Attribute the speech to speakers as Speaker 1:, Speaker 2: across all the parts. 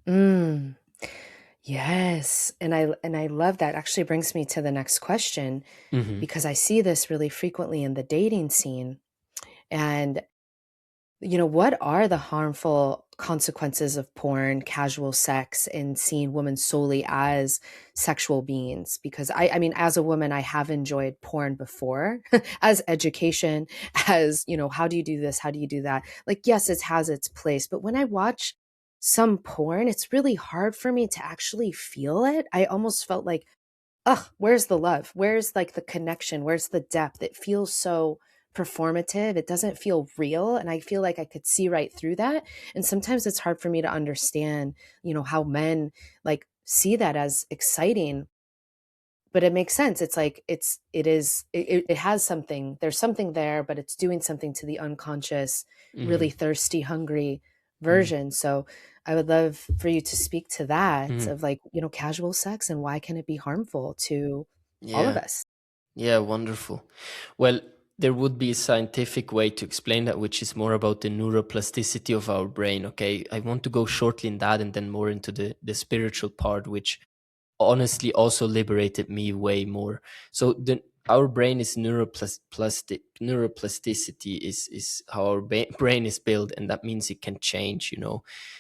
Speaker 1: Mm, yes. And I love that. Actually brings me to the next question
Speaker 2: Hmm.
Speaker 1: because I see this really frequently in the dating scene. And what are the harmful consequences of porn, casual sex, and seeing women solely as sexual beings? Because I mean, as a woman, I have enjoyed porn before as education, as, how do you do this? How do you do that? Like, yes, it has its place. But when I watch some porn, it's really hard for me to actually feel it. I almost felt like, ugh, where's the love? Where's like the connection? Where's the depth? It feels so performative. It doesn't feel real. And I feel like I could see right through that. And sometimes it's hard for me to understand, how men like see that as exciting, but it makes sense. It's like it has something. There's something there, but it's doing something to the unconscious, really
Speaker 2: Hmm.
Speaker 1: thirsty, hungry
Speaker 2: Hmm.
Speaker 1: version. So I would love for you to speak to that
Speaker 2: Hmm.
Speaker 1: of like, casual sex and why can it be harmful to all of
Speaker 2: Yeah.
Speaker 1: us?
Speaker 2: Yeah, wonderful. Well, there would be a scientific way to explain that, which is more about the neuroplasticity of our brain. Okay, I want to go shortly in that and then more into the spiritual part, which honestly also liberated me way more. So the our brain is neuroplasticity is how our brain is built, and that means it can change.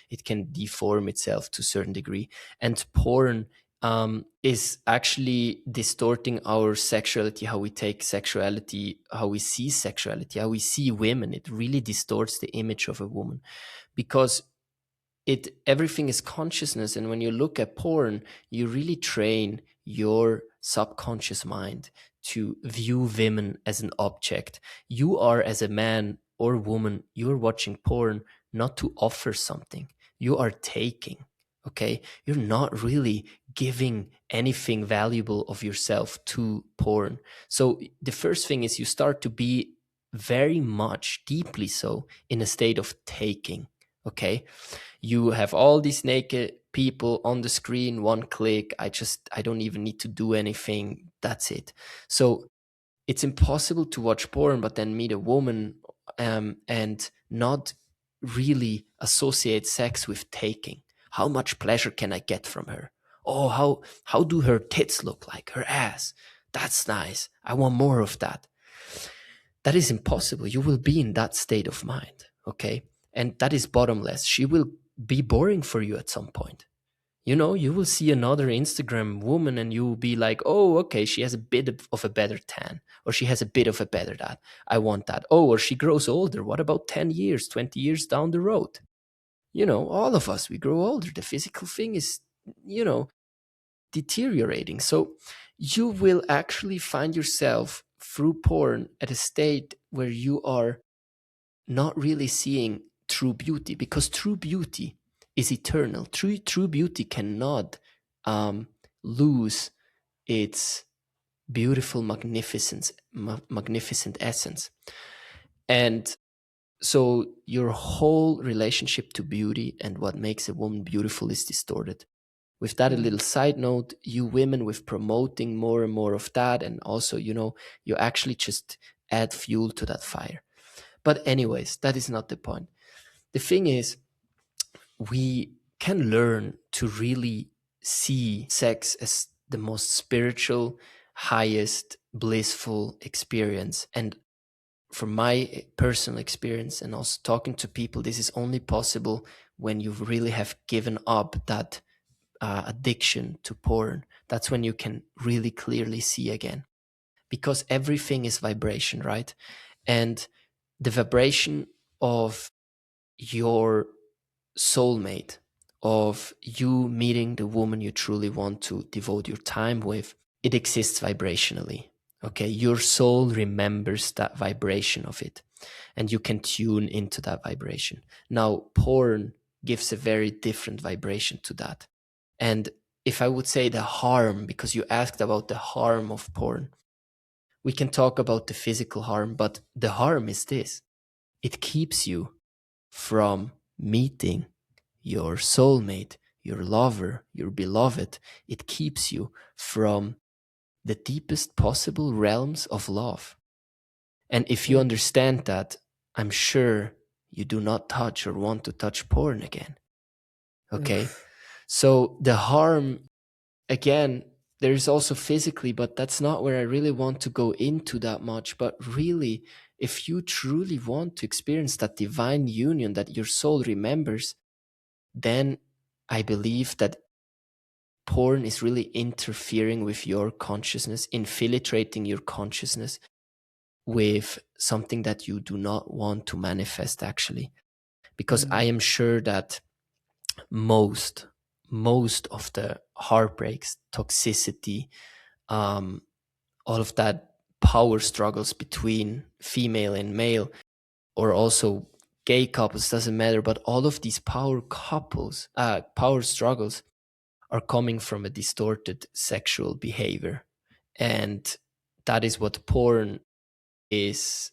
Speaker 2: It can deform itself to a certain degree, and porn is actually distorting our sexuality, how we take sexuality, how we see sexuality, how we see women. It really distorts the image of a woman because it everything is consciousness, and when you look at porn, you really train your subconscious mind to view women as an object. You are, as a man or woman, you're watching porn not to offer something, you are taking. Okay, you're not really giving anything valuable of yourself to porn. So the first thing is you start to be very much, deeply so, in a state of taking. Okay, you have all these naked people on the screen, one click. I don't even need to do anything. That's it. So it's impossible to watch porn, but then meet a woman and not really associate sex with taking. How much pleasure can I get from her? Oh, how do her tits look like? Her ass. That's nice. I want more of that. That is impossible. You will be in that state of mind, okay? And that is bottomless. She will be boring for you at some point. You will see another Instagram woman and you will be like, oh, okay, she has a bit of a better tan, or she has a bit of a better that. I want that. Oh, or she grows older. What about 10 years, 20 years down the road? All of us, we grow older. The physical thing is, you know, deteriorating. So you will actually find yourself through porn at a state where you are not really seeing true beauty, because true beauty is eternal. True beauty cannot um, lose its beautiful magnificent essence. And so your whole relationship to beauty and what makes a woman beautiful is distorted. With that, a
Speaker 1: Mm.
Speaker 2: little side note, you women, with promoting more and more of that, and also, you actually just add fuel to that fire. But anyways, that is not the point. The thing is, we can learn to really see sex as the most spiritual, highest, blissful experience. And from my personal experience and also talking to people, this is only possible when you really have given up that addiction to porn. That's when you can really clearly see again. Because everything is vibration, right? And the vibration of your soulmate, of you meeting the woman you truly want to devote your time with, it exists vibrationally. Okay, your soul remembers that vibration of it, and you can tune into that vibration. Now, porn gives a very different vibration to that. And if I would say the harm, because you asked about the harm of porn, we can talk about the physical harm, but the harm is this: it keeps you from meeting your soulmate, your lover, your beloved. It keeps you from the deepest possible realms of love. And if you
Speaker 1: Mm.
Speaker 2: understand that, I'm sure you do not touch or want to touch porn again. Okay?
Speaker 1: Oof.
Speaker 2: So the harm, again, there's also physically, but that's not where I really want to go into that much. But really, if you truly want to experience that divine union that your soul remembers, then I believe that porn is really interfering with your consciousness, infiltrating your consciousness with something that you do not want to manifest, actually. Because I
Speaker 1: Mm.
Speaker 2: am sure that most most of the heartbreaks, toxicity, um, all of that power struggles between female and male, or also gay couples, doesn't matter, but all of these power struggles are coming from a distorted sexual behavior. And that is what porn is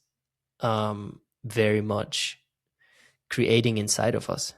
Speaker 2: very much creating inside of us.